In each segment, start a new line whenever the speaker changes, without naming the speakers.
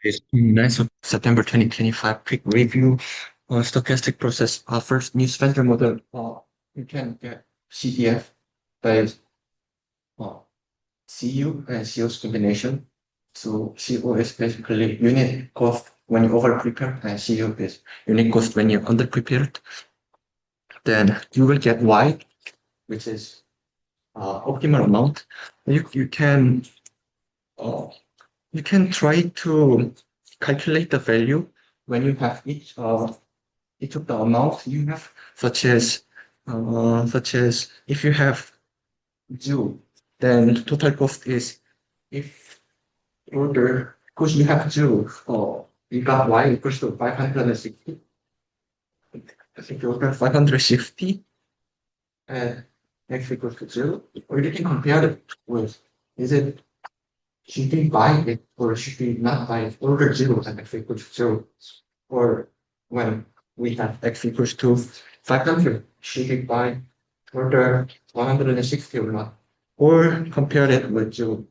It's 9th of September 2025. Quick review. Stochastic process offers new vendor model. You can get CDF by uh, CU and CO's combination. So CO is basically unit cost when you over prepare, and CO is unit cost when you're under prepared. Then you will get Y, which is optimal amount. Uh, you can try to calculate the value when you have each of the amounts you have, such as if you have Jew, then total cost is if order because you have Jew, you got Y equals to 560. I think you order 560 and X equals to 0. Or you can compare it with, is it should we buy it or should we not buy it? Order 0 and X equals to 0. Or when we have X equals to 500, should we buy order 160 or not? Or compare it with 0.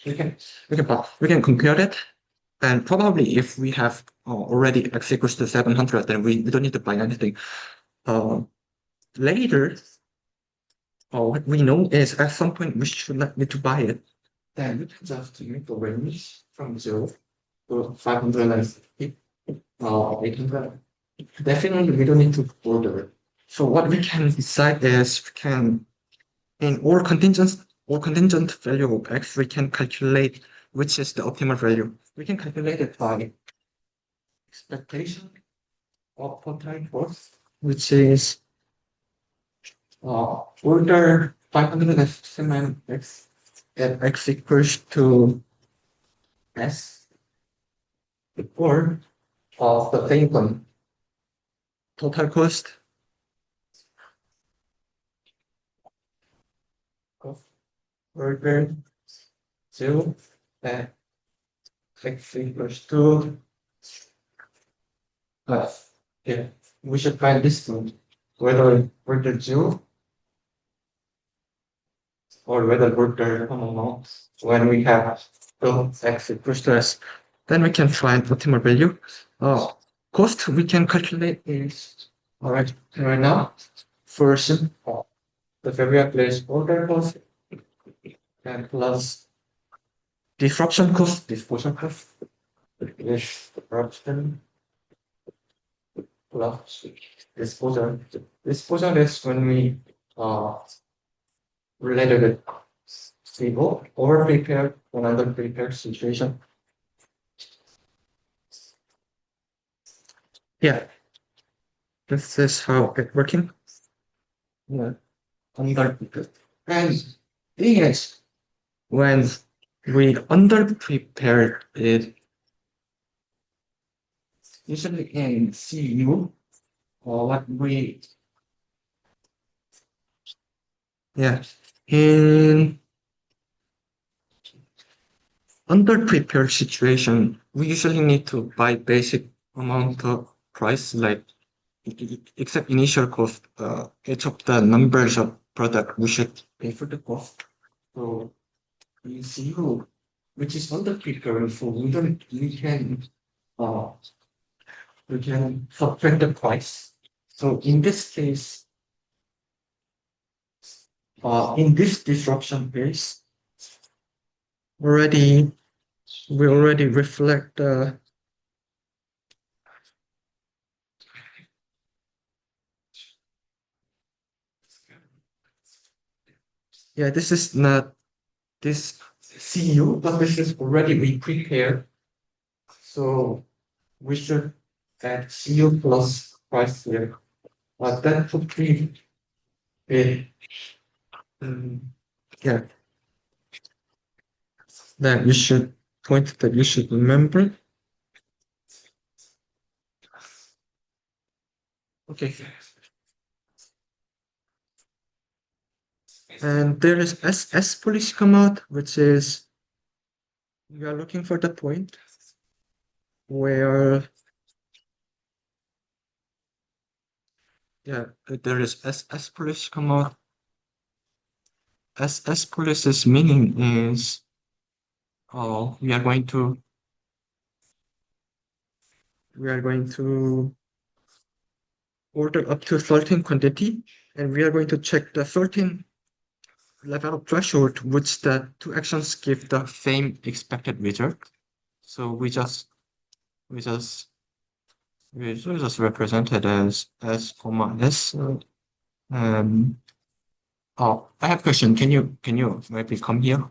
We can we can compare it, and probably if we have already X equals to 700, then we don't need to buy anything. Uh, Later, what we know is at some point we should not need to buy it. Then we can just make the range from 0 to 550, 800. Definitely, we don't need to order it. So what we can decide is we can, in all contingent value of X, we can calculate which is the optimal value. We can calculate it by expectation of total cost, which is order 567 X at X equals to S, or of the same one, total cost of order 0 at X equals to plus. Yeah, we should find this one, whether order 0 or whether order amount when we have X equals to S. Then we can find optimal value. Uh, Cost we can calculate is, all right now. First, the variable is order cost and plus disruption cost is disruption plus disposal. Disposal is when we uh related with stable or prepared or under prepared situation. Yeah, this is how it working. Yeah, under prepared. And thing is, when we under prepared it, usually in CU, or what we, yeah, in under prepared situation, we usually need to buy basic amount of price, like except initial cost, each of the numbers of product we should pay for the cost. So in CU, which is under prepared, so uh we can subtract the price. So in this case, in this disruption case, already we already reflect the, yeah, this is not this CU, but this is already we prepared. So we should add CU plus price here. That would be it. Um, yeah, that you should point that you should remember. Okay. And there is SS policy come out, which is we are looking for the point where, yeah, there is SS policy come out. SS policy's meaning is, we are going to we are going to order up to 13 quantity, and we are going to check the 13 level of threshold, which the two actions give the same expected result. So we just we just represent it as s comma s. Um, oh, I have a question. Can you maybe come here?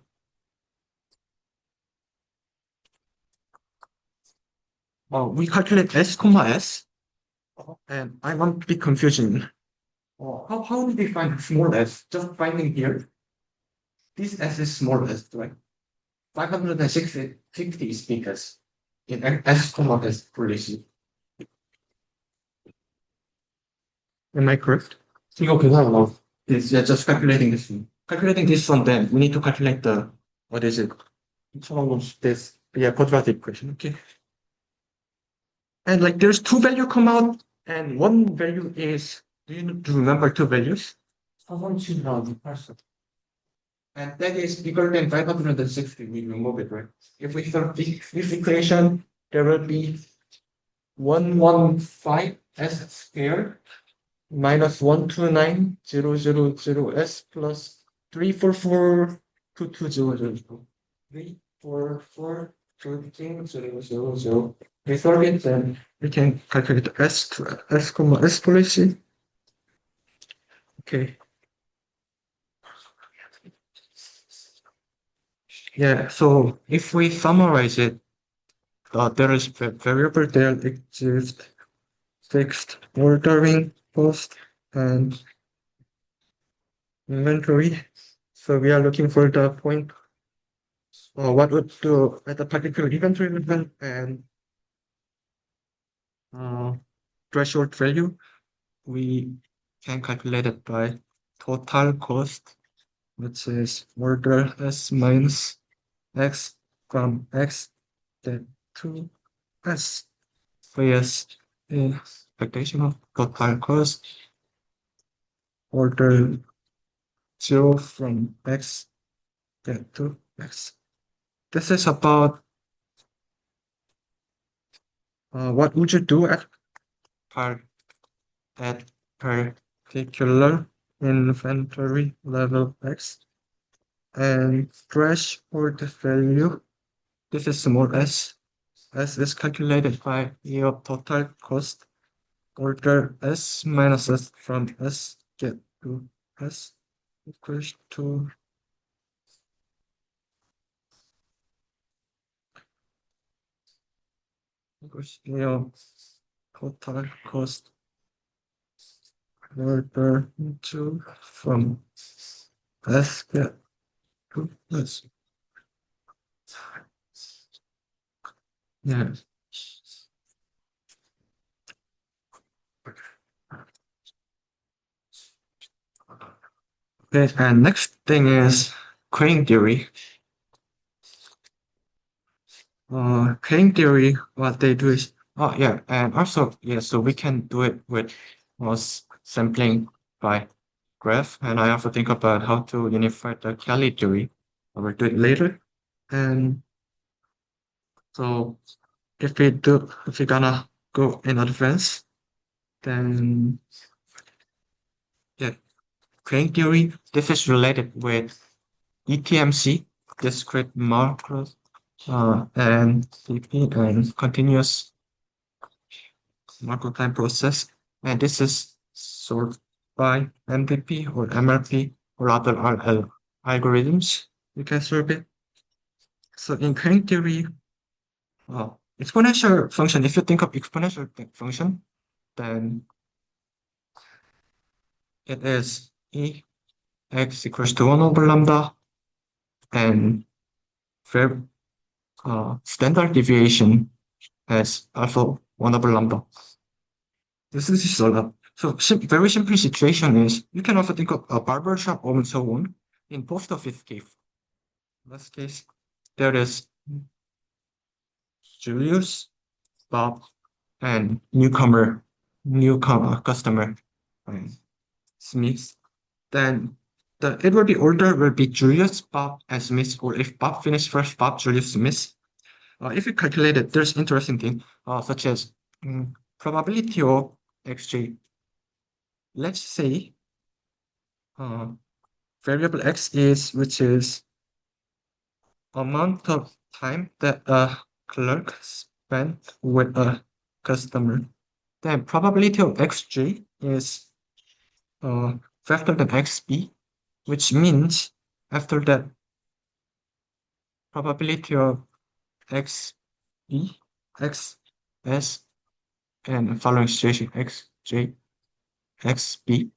We calculate s comma s, and I want to be confusing. How do we find small s? Just finding here. This s is small s, right? 560 speakers in s comma s policy. Am I correct? 이거 계산하고 this, yeah, just calculating this one. Calculating this one, then we need to calculate the, what is it? This, yeah, quadratic equation, okay. And like there's two value come out, and one value is, do you remember two values? And that is bigger than 560, we remove it, right? If we solve this equation, there will be 115 s squared minus 129,000 s plus 344,220. 344,220. We solve it, then we can calculate s to s comma s policy. Okay. Yeah, so if we summarize it, there is variable there exists fixed ordering cost and inventory. So we are looking for the point, or what would do at a particular inventory level and threshold value. We can calculate it by total cost, which is order s minus x from x then to s. So yes, expectation of total cost order 0 from x then to x. This is about what would you do par at particular inventory level x, and threshold value. This is small s. S is calculated by E of total cost. Order s minus s from s get to s equals to E of total cost order 2 from s get to s. Yeah. Okay, and next thing is crane theory. Crane theory, what they do is, oh yeah, and also, yeah, so we can do it with sampling by graph, and I also think about how to unify the Kelly theory. I will do it later. And so if we're gonna go in advance, then yeah, crane theory, this is related with DTMC, discrete macros, and DP and continuous macro time process. And this is solved by MPP or MRP or other RL algorithms. You can solve it. So in crane theory, exponential function, if you think of exponential function, then it is E x equals to 1 over lambda, and standard deviation as alpha 1 over lambda. This is a lot. So very simple situation is you can also think of a barber shop and so on. In both of its case, last case, there is Julius, Bob, and newcomer customer, Smith. Then it will be order will be Julius, Bob, and Smith, or if Bob finished first, Bob, Julius, Smith. If you calculate it, there's interesting thing, such as Probability of xj. Let's say uh, variable x is which is amount of time that a clerk spent with a customer. Then probability of xj is faster than xb, which means after that probability of xb, xs, and following situation xj, xb.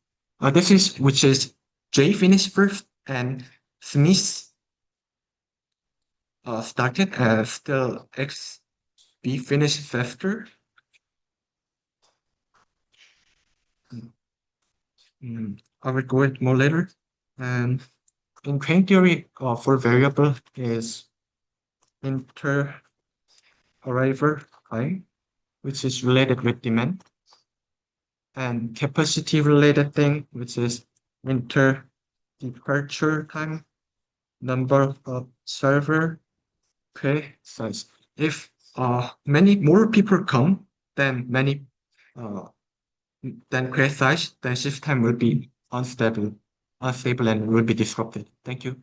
This is which is j finished first and Smith started as still xb finished faster. I will go into more later. And in chain theory, for variable is inter arrival time, which is related with demand, and capacity related thing, which is inter departure time, number of server, okay, size. If many more people come, then many uh, then query size, then shift time will be unstable and will be disrupted. Thank you.